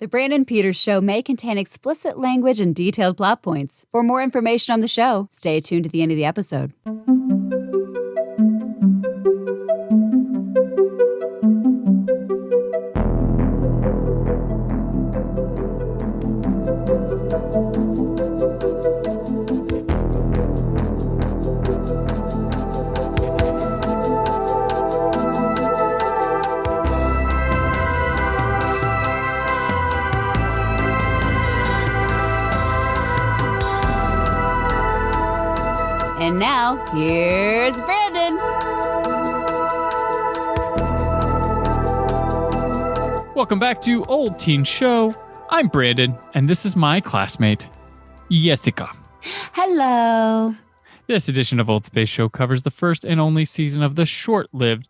The Brandon Peters Show may contain explicit language and detailed plot points. For more information on the show, stay tuned to the end of the episode. And now, here's Brandon. Welcome back to Old Teen Show. I'm Brandon, and this is my classmate, Jessica. Hello. This edition of Old Space Show covers the first and only season of the short-lived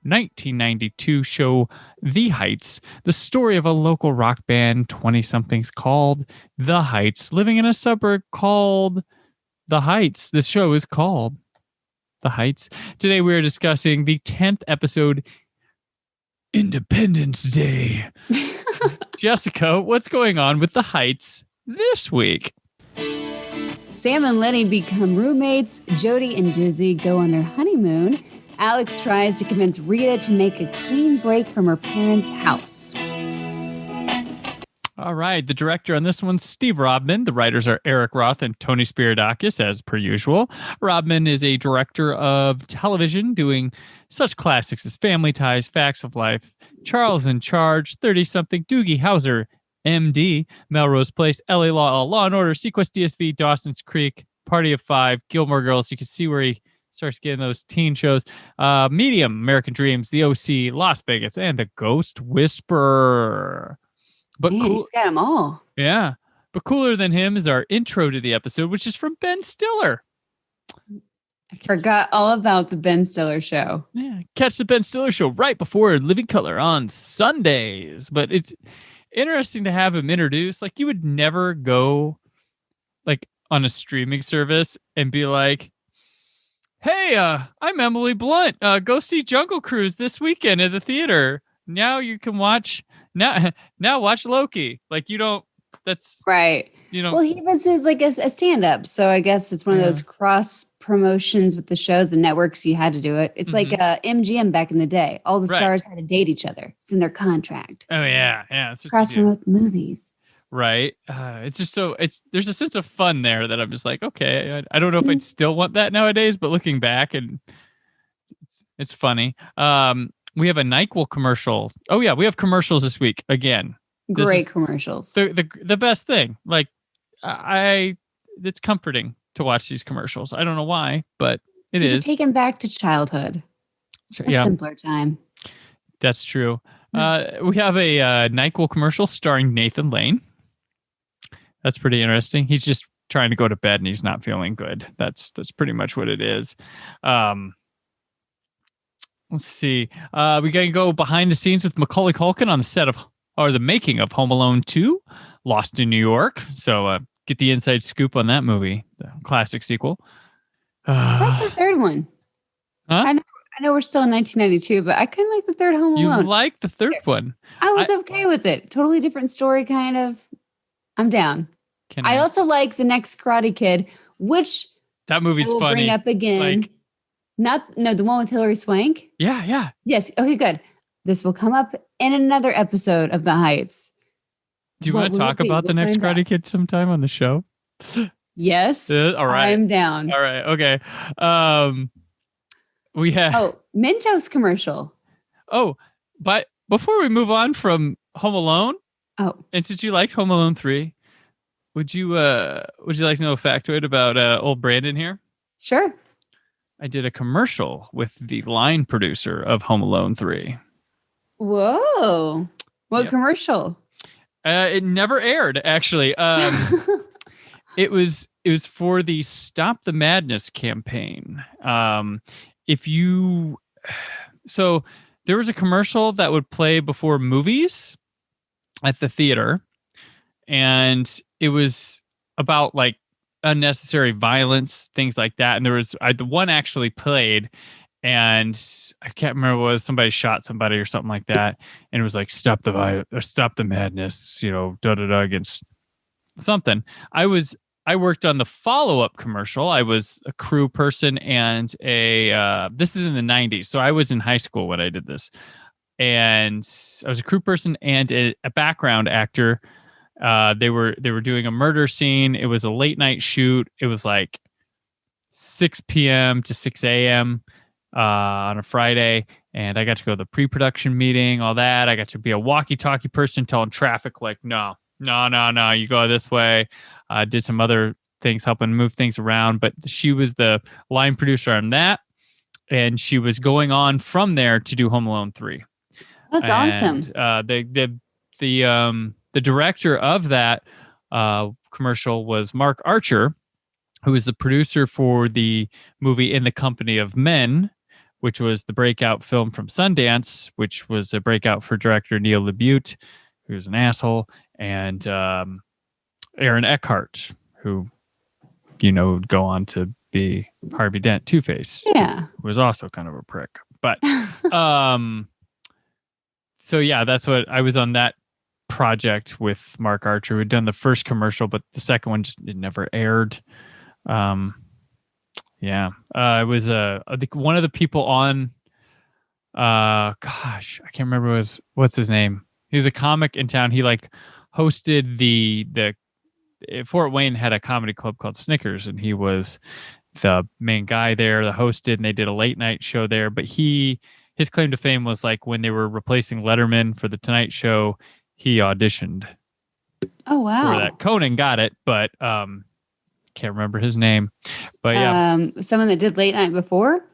1992 show The Heights, the story of a local rock band, 20-somethings called The Heights, living in a suburb called The Heights. The show is called The Heights. Today we are discussing the 10th episode, Independence Day. Jessica, what's going on with The Heights this week? Sam and Lenny become roommates. Jody and Dizzy go on their honeymoon. Alex tries to convince Rita to make a clean break from her parents' house. All right. The director on this one, Steve Robman. The writers are Eric Roth and Tony Spiridakis, as per usual. Robman is a director of television, doing such classics as Family Ties, Facts of Life, Charles in Charge, 30-something, Doogie Howser, MD, Melrose Place, LA Law, Law and Order, Sequest DSV, Dawson's Creek, Party of Five, Gilmore Girls. You can see where he starts getting those teen shows. Medium, American Dreams, The OC, Las Vegas, and The Ghost Whisperer. But Man, he's got them all. Yeah. But cooler than him is our intro to the episode, which is from Ben Stiller. I forgot all about the Ben Stiller show. Yeah. Catch the Ben Stiller show right before Living Color on Sundays. But it's interesting to have him introduced. Like, you would never go like on a streaming service and be like, hey, I'm Emily Blunt. Go see Jungle Cruise this weekend at the theater. Now you can watch now watch Loki. Like, you don't, that's right. You know, well, he was like a stand-up, so I guess it's one of those cross promotions with the shows, the networks. You had to do it. It's like MGM back in the day. All the stars had to date each other. It's in their contract. Oh yeah. Cross promote the movies. Right. It's just there's a sense of fun there that I'm just like, okay, I don't know if I'd still want that nowadays, but looking back, and it's funny. We have a NyQuil commercial. Oh yeah, we have commercials this week again. Great commercials. The best thing. Like, it's comforting to watch these commercials. I don't know why, but it is. Taken back to childhood. A simpler time. That's true. We have a NyQuil commercial starring Nathan Lane. That's pretty interesting. He's just trying to go to bed and he's not feeling good. That's pretty much what it is. Let's see. We can go behind the scenes with Macaulay Culkin on the set of, or the making of, Home Alone 2, Lost in New York. So get the inside scoop on that movie, the classic sequel. I like the third one. Huh? I know we're still in 1992, but I kind of like the third Home Alone. You like the third one? I was okay with it. Totally different story, kind of. I'm down. I also like The Next Karate Kid, which that movie's funny. Bring up again. The one with Hilary Swank. Yeah. Yes. Okay, good. This will come up in another episode of The Heights. Do you want to talk about The Next Karate Kid sometime on the show? Yes. All right. I'm down. All right. Okay. We have Mentos commercial. Oh, but before we move on from Home Alone, and since you liked Home Alone 3, would you like to know a factoid about old Brandon here? Sure. I did a commercial with the line producer of Home Alone 3. Whoa. What commercial? It never aired, actually. It was for the Stop the Madness campaign. So there was a commercial that would play before movies at the theater, and it was about like unnecessary violence, things like that. And there was the one actually played, and I can't remember what it was, somebody shot somebody or something like that, and it was like stop the madness, against something. I worked on the follow-up commercial. I was a crew person and this is in the 90s, so I was in high school when I did this, and I was a crew person and a background actor. They were doing a murder scene. It was a late night shoot. It was like 6 p.m. to 6 a.m. On a Friday, and I got to go to the pre-production meeting, all that. I got to be a walkie-talkie person telling traffic like, no, you go this way. Did some other things, helping move things around, but she was the line producer on that, and she was going on from there to do Home Alone 3. That's awesome. The director of that commercial was Mark Archer, who was the producer for the movie In the Company of Men, which was the breakout film from Sundance, which was a breakout for director Neil LaBute, who's an asshole, and Aaron Eckhart, who, would go on to be Harvey Dent, Two-Face. Yeah. Who was also kind of a prick. But, so yeah, that's what I was on that project with Mark Archer, who had done the first commercial, but the second one it never aired. I was one of the people on gosh, I can't remember what's his name. He was a comic in town. He like hosted the Fort Wayne had a comedy club called Snickers, and he was the main guy there, the hosted, and they did a late night show there. But his claim to fame was like when they were replacing Letterman for the Tonight Show, he auditioned. Oh wow. For that. Conan got it, but can't remember his name. But yeah. Someone that did late night before?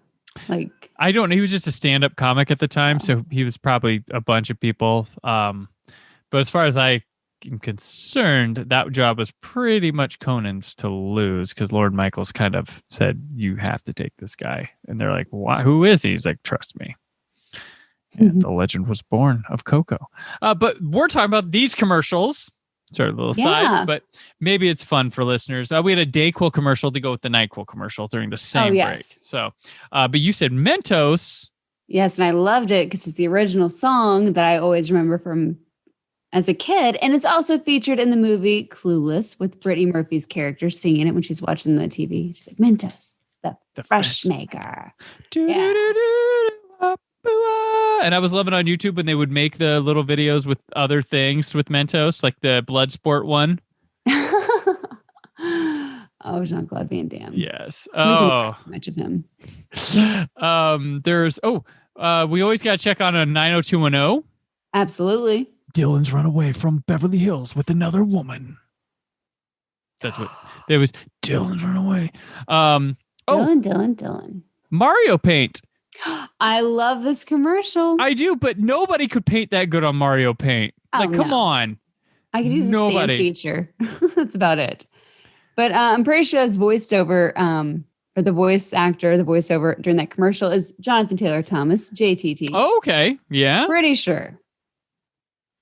Like I don't know. He was just a stand-up comic at the time, so he was probably a bunch of people. But as far as I am concerned, that job was pretty much Conan's to lose, because Lord Michaels kind of said, you have to take this guy. And they're like, why? Who is he? He's like, trust me. And the legend was born of Coco. But we're talking about these commercials. Sorry, a little side, but maybe it's fun for listeners. We had a Dayquil commercial to go with the NyQuil commercial during the same break. So, but you said Mentos. Yes, and I loved it because it's the original song that I always remember from as a kid. And it's also featured in the movie Clueless with Brittany Murphy's character singing it when she's watching the TV. She's like, Mentos, the fresh maker. And I was loving on YouTube when they would make the little videos with other things with Mentos, like the Bloodsport one. Oh, Jean-Claude Van Damme. Yes. Oh, too much of him. We always got to check on a 90210. Absolutely. Dylan's run away from Beverly Hills with another woman. That's what there was. Dylan's run away. Dylan. Mario Paint. I love this commercial. I do, but nobody could paint that good on Mario Paint. Come on. I could use a stamp feature. That's about it. But I'm pretty sure it's voiced over, or the voice actor, the voiceover during that commercial is Jonathan Taylor Thomas, JTT. Oh, okay. Yeah. Pretty sure.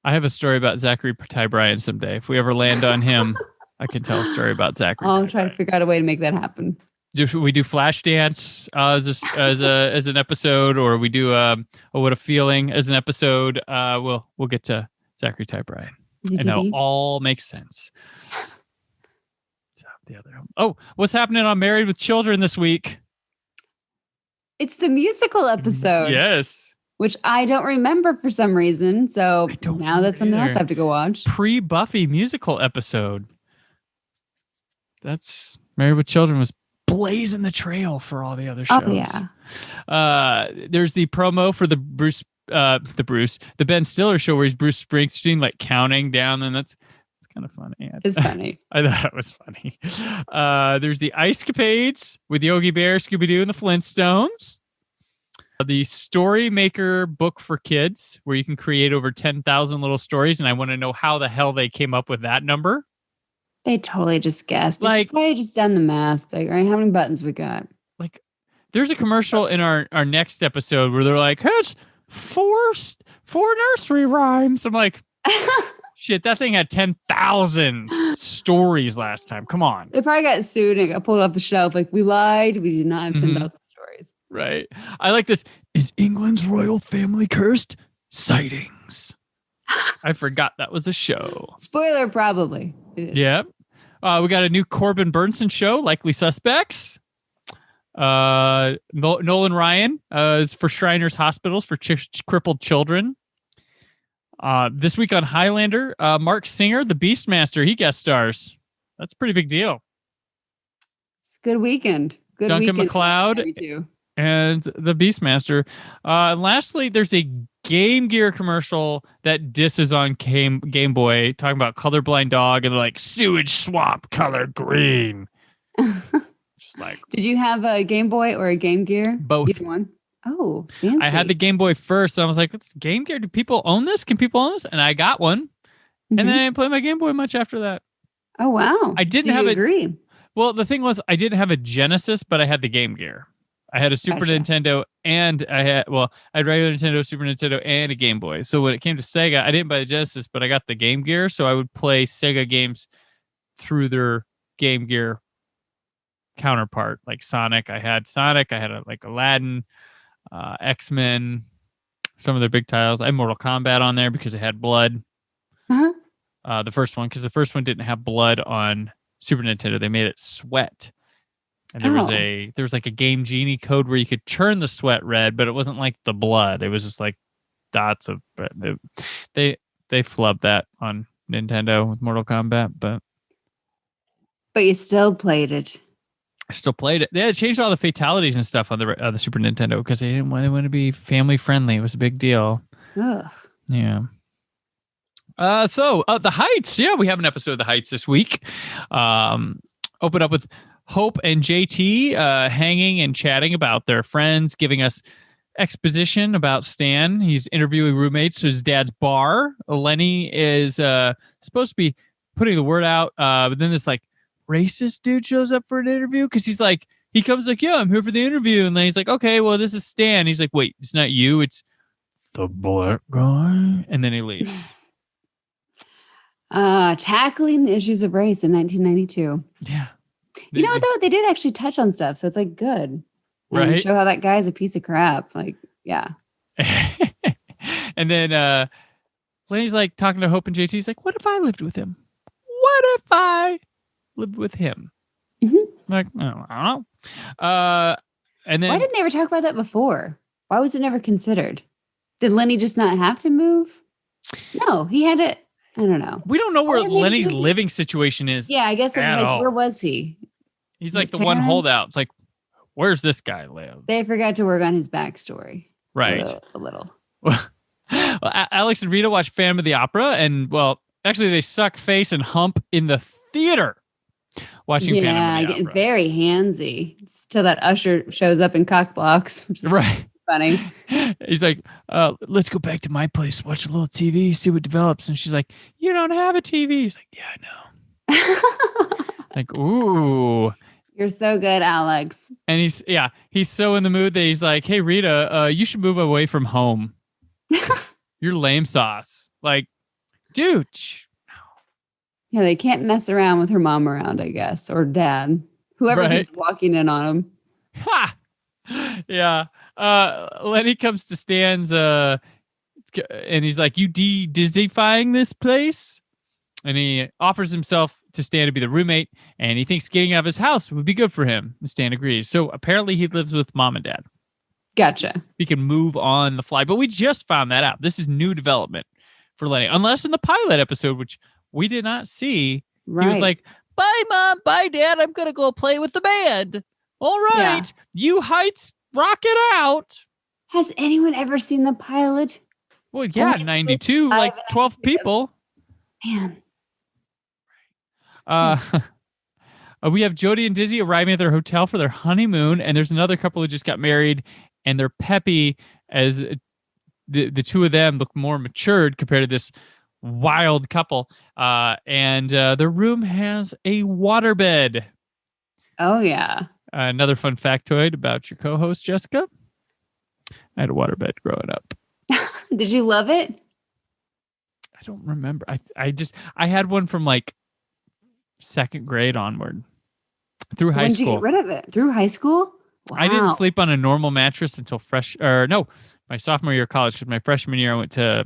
I have a story about Zachary Ty Bryan someday. If we ever land on him, I can tell a story about Zachary. I'll try to figure out a way to make that happen. We do Flashdance as an episode, or we do What a Feeling as an episode. We'll get to Zachary Ty Bryan, and that'll all make sense. What's happening on Married with Children this week? It's the musical episode. Yes. Which I don't remember for some reason. So now that's something else I have to go watch. Pre-Buffy musical episode. That's Married with Children was blazing the trail for all the other shows. Oh, yeah. There's the promo for the Ben Stiller show where he's Bruce Springsteen, like counting down, and it's kind of funny. It's funny. I thought it was funny. There's the Ice Capades with Yogi Bear, Scooby-Doo, and the Flintstones. The Story Maker book for kids, where you can create over 10,000 little stories, and I want to know how the hell they came up with that number. They totally just guessed. They probably just done the math. Like, all right, how many buttons we got? Like, there's a commercial in our next episode where they're like, "It's four nursery rhymes." I'm like, shit, that thing had 10,000 stories last time. Come on. They probably got sued and got pulled off the shelf. Like, we lied. We did not have 10,000 stories. Right. I like this. Is England's royal family cursed? Sightings. I forgot that was a show. Spoiler, probably. Yeah. We got a new Corbin Burnson show, Likely Suspects. Nolan Ryan is for Shriners Hospitals for crippled children. This week on Highlander, Mark Singer, the Beastmaster, he guest stars. That's a pretty big deal. It's a good weekend. Good Duncan weekend. MacLeod and the Beastmaster. Lastly, there's a Game Gear commercial that disses on Game Boy, talking about colorblind dog, and they're like, sewage swamp color green. Just like, did you have a Game Boy or a Game Gear? Both. Either one. Oh, fancy. I had the Game Boy first, and I was like, "It's Game Gear. Do people own this? Can people own this?" And I got one, and then I didn't play my Game Boy much after that. Oh wow! I didn't have agree. Well, the thing was, I didn't have a Genesis, but I had the Game Gear. I had a Super Nintendo, and I had regular Nintendo, Super Nintendo, and a Game Boy. So when it came to Sega, I didn't buy the Genesis, but I got the Game Gear, so I would play Sega games through their Game Gear counterpart, like Sonic. I had like Aladdin, X-Men, some of their big titles. I had Mortal Kombat on there because it had blood. The first one, because the first one didn't have blood on Super Nintendo. They made it sweat. And there was like a Game Genie code where you could turn the sweat red, but it wasn't like the blood. It was just like dots of they flubbed that on Nintendo with Mortal Kombat, but you still played it. I still played it. They had changed all the fatalities and stuff on the Super Nintendo because they want to be family friendly. It was a big deal. Ugh. Yeah. So The Heights. Yeah, we have an episode of The Heights this week. Open up with Hope and JT hanging and chatting about their friends, giving us exposition about Stan. He's interviewing roommates to his dad's bar. Lenny is supposed to be putting the word out, but then this like racist dude shows up for an interview because he comes like, yeah, I'm here for the interview, and then he's like, okay, well, this is Stan. He's like, wait, it's not you, it's the black guy, and then he leaves. Tackling the issues of race in 1992. Yeah. You know what, though? They did actually touch on stuff, so it's like good. Right. And show how that guy's a piece of crap. Like, yeah. And then Lenny's like talking to Hope and JT. He's like, what if I lived with him? What if I lived with him? Mm-hmm. I'm like, oh, I don't know. And then why didn't they ever talk about that before? Why was it never considered? Did Lenny just not have to move? No, he had to. I don't know. We don't know where Lenny's living situation is. Yeah, I guess where was he? He's like the one holdout. It's like, where's this guy live? They forgot to work on his backstory. Right. A little. Well, Alex and Rita watch Phantom of the Opera, and actually they suck face and hump in the theater watching Phantom of the Opera. Getting very handsy till that usher shows up in cockblocks. Which is right. Funny. He's like, let's go back to my place, watch a little TV, see what develops. And she's like, you don't have a TV. He's like, yeah, I know. Like, ooh. You're so good, Alex. And he's so in the mood that he's like, hey, Rita, you should move away from home. You're lame sauce. Like, dude. Yeah, they can't mess around with her mom around, I guess, or dad. Whoever keeps walking in on him. Ha! Yeah. Lenny comes to Stan's and he's like, you Disneyfying this place? And he offers himself to Stan to be the roommate, and he thinks getting out of his house would be good for him. And Stan agrees. So apparently he lives with mom and dad. Gotcha. He can move on the fly, but we just found that out. This is new development for Lenny, unless in the pilot episode, which we did not see. Right. He was like, bye, Mom, bye, Dad. I'm going to go play with the band. All right. Yeah. You Heights, rock it out. Has anyone ever seen the pilot? Well, yeah, 92, like 12 people. Man. We have Jody and Dizzy arriving at their hotel for their honeymoon, and there's another couple who just got married, and they're peppy as the two of them look more matured compared to this wild couple. And their room has a waterbed. Oh, yeah. Another fun factoid about your co-host, Jessica. I had a waterbed growing up. Did you love it? I don't remember. I had one from like second grade onward through high school. When did you get rid of it? Through high school? I didn't Wow. sleep on a normal mattress until my sophomore year of college, because my freshman year I went to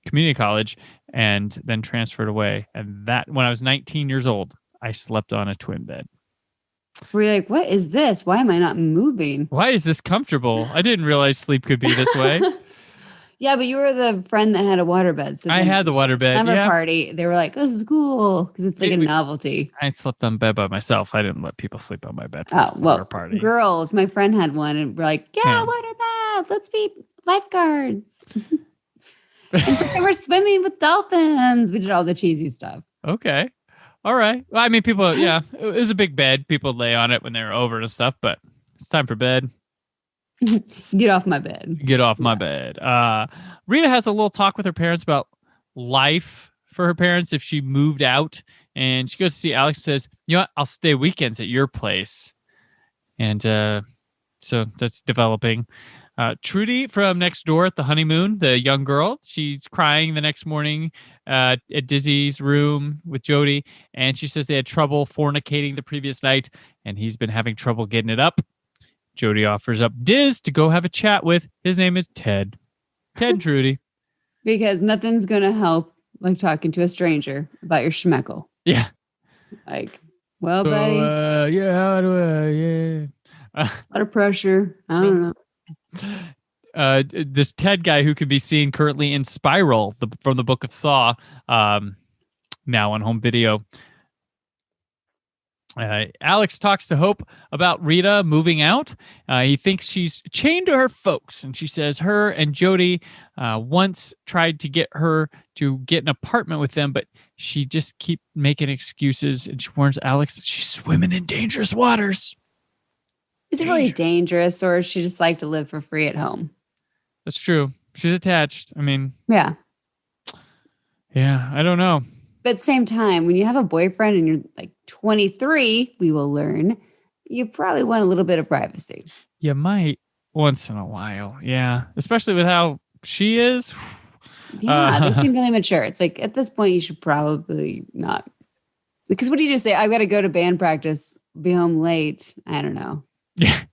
community college and then transferred away. And that when I was 19 years old, I slept on a twin bed. Were you like, what is this? Why am I not moving? Why is this comfortable? I didn't realize sleep could be this way. Yeah, but you were the friend that had a waterbed. So I then had the waterbed. summer Yeah. party, they were like, "This is cool," because it's like a novelty. I slept on bed by myself. I didn't let people sleep on my bed for Oh the summer well, party. girls. My friend had one, and we're like, "Yeah, Yeah. waterbed. Let's be lifeguards." And pretend we're swimming with dolphins. We did all the cheesy stuff. Okay. All right. Well, I mean, people, yeah, it was a big bed. People lay on it when they were over and stuff, but it's time for bed. Get off my bed. Get off my bed. Rita has a little talk with her parents about life for her parents if she moved out. And she goes to see Alex, says, you know what? I'll stay weekends at your place. And so that's developing. Trudy from next door at the honeymoon, the young girl, she's crying the next morning at Dizzy's room with Jody. And she says they had trouble fornicating the previous night, and he's been having trouble getting it up. Jody offers up Diz to go have a chat with. His name is Ted. Ted and Trudy. Because nothing's going to help like talking to a stranger about your schmeckle. Yeah. Like, well, buddy. Yeah, how do I? Yeah. A lot of pressure. I don't know. This Ted guy who can be seen currently in Spiral from the Book of Saw, now on home video. Alex talks to Hope about Rita moving out. He thinks she's chained to her folks, and she says her and Jody once tried to get her to get an apartment with them, but she just keep making excuses, and she warns Alex that she's swimming in dangerous waters. Is it really dangerous, or does she just like to live for free at home? That's true. She's attached. I mean, yeah, I don't know. But at the same time, when you have a boyfriend and you're like 23, we will learn, you probably want a little bit of privacy. You might once in a while. Yeah. Especially with how she is. Yeah, they seem really mature. It's like at this point, you should probably not. Because what do you do? Say, I've got to go to band practice, be home late. I don't know. Yeah.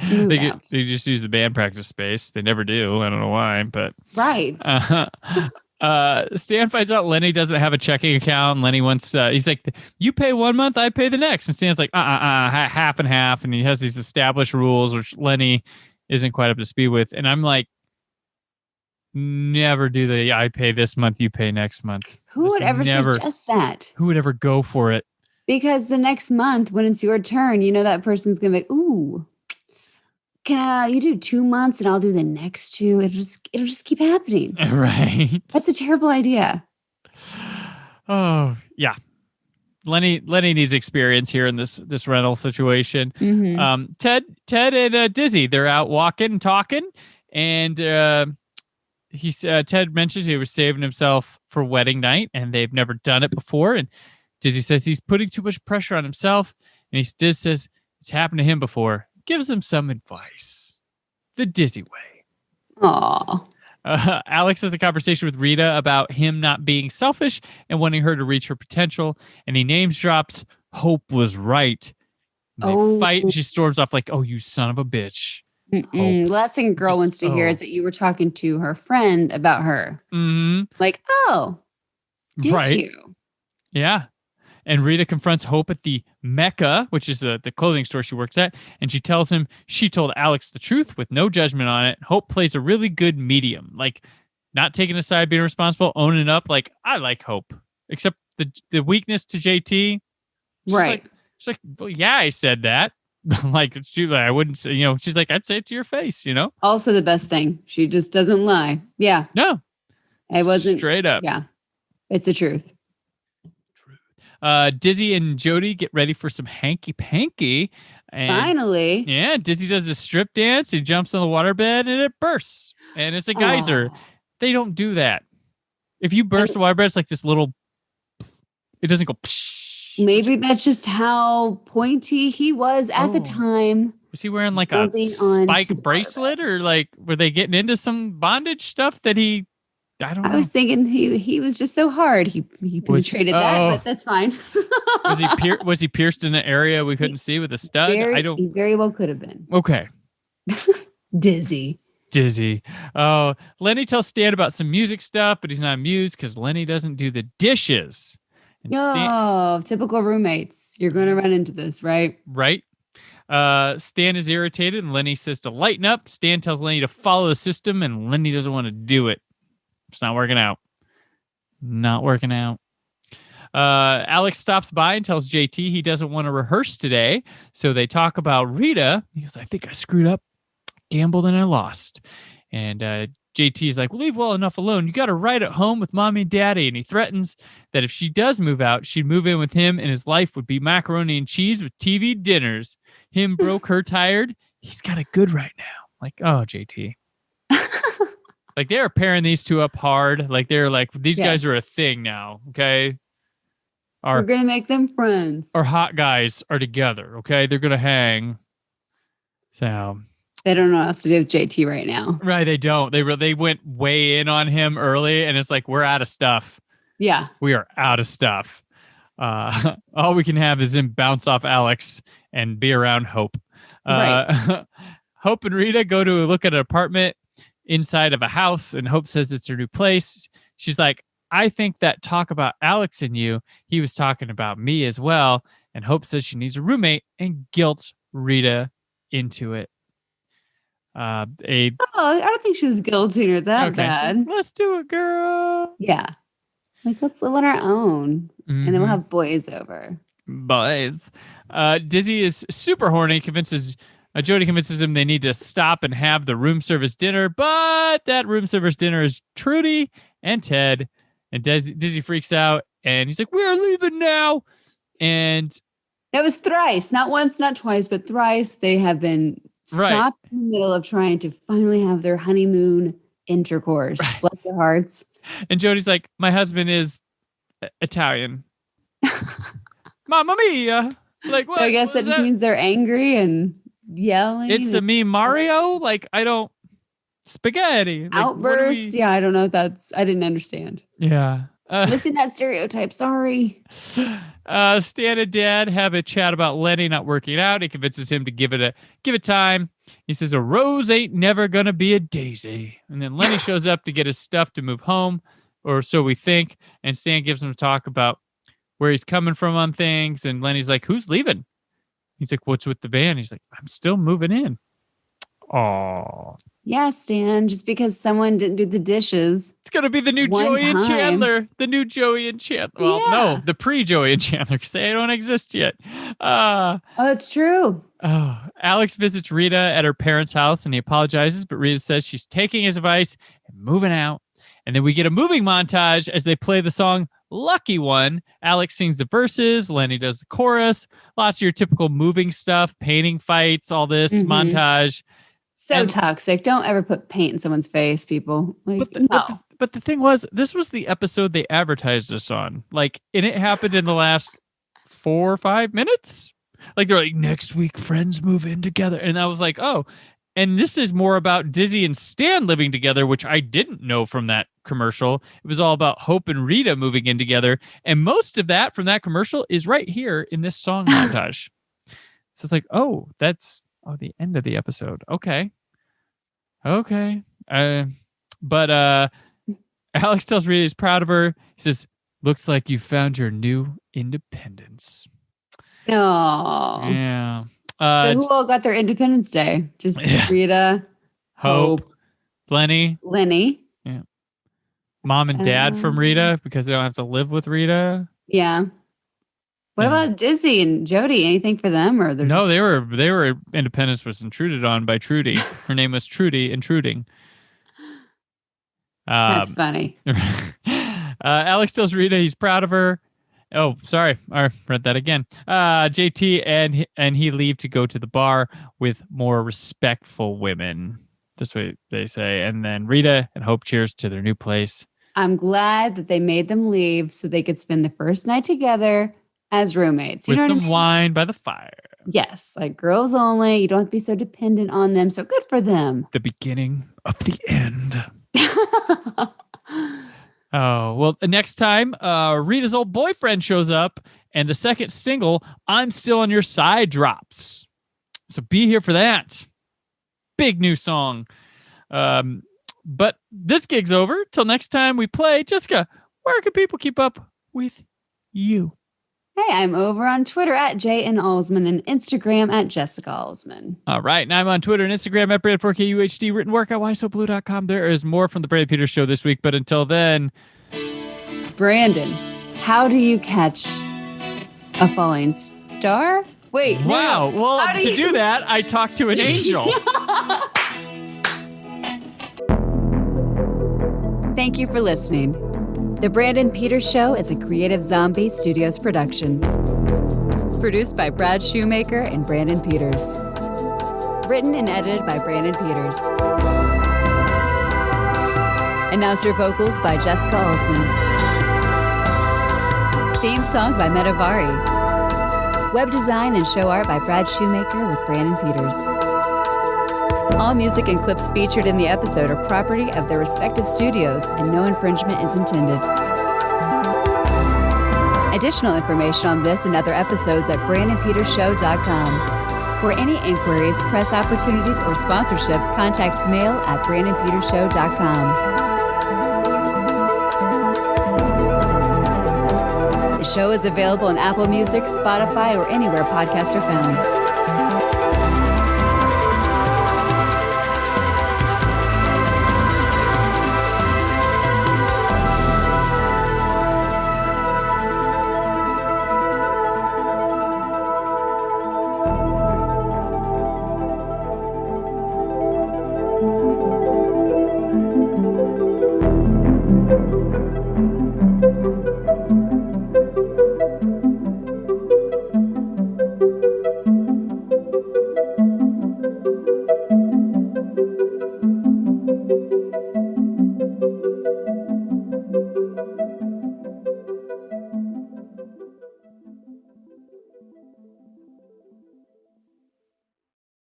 They just use the band practice space. They never do. I don't know why, but. Right. Stan finds out Lenny doesn't have a checking account. Lenny wants, he's like, you pay 1 month, I pay the next. And Stan's like, half and half. And he has these established rules, which Lenny isn't quite up to speed with. And I'm like, never do the, I pay this month, you pay next month. Who would ever suggest that? Who would ever go for it? Because the next month, when it's your turn, you know that person's going to be like, ooh, can you do 2 months and I'll do the next 2? It'll just keep happening. Right. That's a terrible idea. Oh, yeah. Lenny needs experience here in this rental situation. Mm-hmm. Ted and Dizzy, they're out walking and talking, and Ted mentions he was saving himself for wedding night, and they've never done it before. And Dizzy says he's putting too much pressure on himself, and Diz says it's happened to him before. Gives them some advice. The Dizzy way. Aww. Alex has a conversation with Rita about him not being selfish and wanting her to reach her potential, and he names drops Hope was right. They fight, and she storms off like, oh, you son of a bitch. The last thing a girl wants to hear is that you were talking to her friend about her. Mm-hmm. Like, oh, did you? Yeah. And Rita confronts Hope at the Mecca, which is the clothing store she works at, and she tells him she told Alex the truth with no judgment on it. Hope plays a really good medium, like not taking a side, being responsible, owning up. Like, I like Hope, except the weakness to JT. Right. She's like, well, yeah, I said that. Like, it's true. I wouldn't say, she's like, I'd say it to your face, Also the best thing. She just doesn't lie. Yeah. No. It wasn't. Straight up. Yeah. It's the truth. Dizzy and Jody get ready for some hanky-panky. And finally. Yeah, Dizzy does a strip dance. He jumps on the waterbed and it bursts. And it's a geyser. They don't do that. If you burst the waterbed, it's like this little, it doesn't go psh. Maybe that's just how pointy he was at the time. Was he wearing like a spike bracelet, or like were they getting into some bondage stuff that he I don't I know. was thinking he was just so hard. He penetrated that, but that's fine. Was he pierced in an area we couldn't see with a stud? He very well could have been. Okay. Dizzy. Oh, Lenny tells Stan about some music stuff, but he's not amused because Lenny doesn't do the dishes. And Oh, typical roommates. You're going to run into this, right? Right. Stan is irritated, and Lenny says to lighten up. Stan tells Lenny to follow the system, and Lenny doesn't want to do it. It's not working out. Alex stops by and tells JT he doesn't want to rehearse today. So they talk about Rita. He goes, I think I screwed up, gambled, and I lost. And JT's like, leave well enough alone. You got to ride at home with mommy and daddy. And he threatens that if she does move out, she'd move in with him and his life would be macaroni and cheese with TV dinners. Him broke, her tired. He's got it good right now. Like, oh, JT. Like, they're pairing these two up hard. Like, they're like, these guys are a thing now. Okay. We're going to make them friends. Our hot guys are together. Okay. They're going to hang. So. They don't know what else to do with JT right now. Right. They don't. They went way in on him early, and it's like, we're out of stuff. Yeah. We are out of stuff. All we can have is him bounce off Alex and be around Hope. Right. Hope and Rita go to look at an apartment inside of a house, and Hope says it's her new place. She's like, I think that talk about Alex and you, he was talking about me as well. And Hope says she needs a roommate and guilts Rita into it. I don't think she was guilting her that bad. So let's do it, girl. Yeah. Like, let's live on our own. And then we'll have boys over. Boys. Dizzy is super horny, Jody convinces him they need to stop and have the room service dinner, but that room service dinner is Trudy and Ted. And Dizzy freaks out, and he's like, we're leaving now. And that was thrice, not once, not twice, but thrice. They have been stopped in the middle of trying to finally have their honeymoon intercourse. Right. Bless their hearts. And Jody's like, my husband is Italian. Mamma mia. Like, what? So I guess that just means they're angry and yelling. It's a me Mario. Like, I don't spaghetti like, outbursts. Yeah, I don't know. I didn't understand. Yeah, missing that stereotype. Sorry. Stan and Dad have a chat about Lenny not working out. He convinces him to give it time. He says a rose ain't never gonna be a daisy. And then Lenny shows up to get his stuff to move home, or so we think. And Stan gives him a talk about where he's coming from on things. And Lenny's like, "Who's leaving?" He's like, "What's with the van?" He's like, "I'm still moving in." Oh. Yeah, Stan, just because someone didn't do the dishes. It's going to be the new Joey and Chandler. The new Joey and Chandler. Well, no, the pre-Joey and Chandler, because they don't exist yet. Oh, it's true. Alex visits Rita at her parents' house, and he apologizes, but Rita says she's taking his advice and moving out. And then we get a moving montage as they play the song Lucky One. Alex sings the verses, Lenny does the chorus. Lots of your typical moving stuff, painting fights, all this montage. So toxic. Don't ever put paint in someone's face, people. Like, but the thing was, this was the episode they advertised this on. Like, and it happened in the last 4 or 5 minutes. Like, they're like, next week, friends move in together. And I was like, oh. And this is more about Dizzy and Stan living together, which I didn't know from that commercial. It was all about Hope and Rita moving in together. And most of that from that commercial is right here in this song montage. So it's like, oh, that's the end of the episode. Okay. But Alex tells Rita he's proud of her. He says, looks like you found your new independence. Oh. Yeah. So who all got their Independence Day? Just Rita, Hope, Lenny. Yeah. Mom and Dad from Rita, because they don't have to live with Rita. Yeah. What about Dizzy and Jody? Anything for them, or no? They were Independence was intruded on by Trudy. Her name was Trudy intruding. That's funny. Alex tells Rita he's proud of her. Oh, sorry, I read that again. JT and he leave to go to the bar with more respectful women. That's what they say. And then Rita and Hope cheers to their new place. I'm glad that they made them leave so they could spend the first night together as roommates. With some wine by the fire. Yes, like girls only. You don't have to be so dependent on them. So good for them. The beginning of the end. Oh, well, next time Rita's old boyfriend shows up and the second single, I'm Still on Your Side, drops. So be here for that. Big new song. But this gig's over. Till next time we play. Jessica, where can people keep up with you? Hey, I'm over on Twitter at JN Alsman and Instagram at Jessica Alsman. All right. And I'm on Twitter and Instagram at Brand4KUHD. Written work at whysoblue.com. There is more from the Brandon Peters Show this week. But until then, Brandon, how do you catch a falling star? Wait. Wow. No. Well, to do that, I talked to an angel. Thank you for listening. The Brandon Peters Show is a Creative Zombie Studios production. Produced by Brad Shoemaker and Brandon Peters. Written and edited by Brandon Peters. Announcer vocals by Jessica Alsman. Theme song by Metavari. Web design and show art by Brad Shoemaker with Brandon Peters. All music and clips featured in the episode are property of their respective studios, and no infringement is intended. Additional information on this and other episodes at BrandonPetersShow.com. For any inquiries, press opportunities, or sponsorship, contact mail at BrandonPetersShow.com. The show is available on Apple Music, Spotify, or anywhere podcasts are found.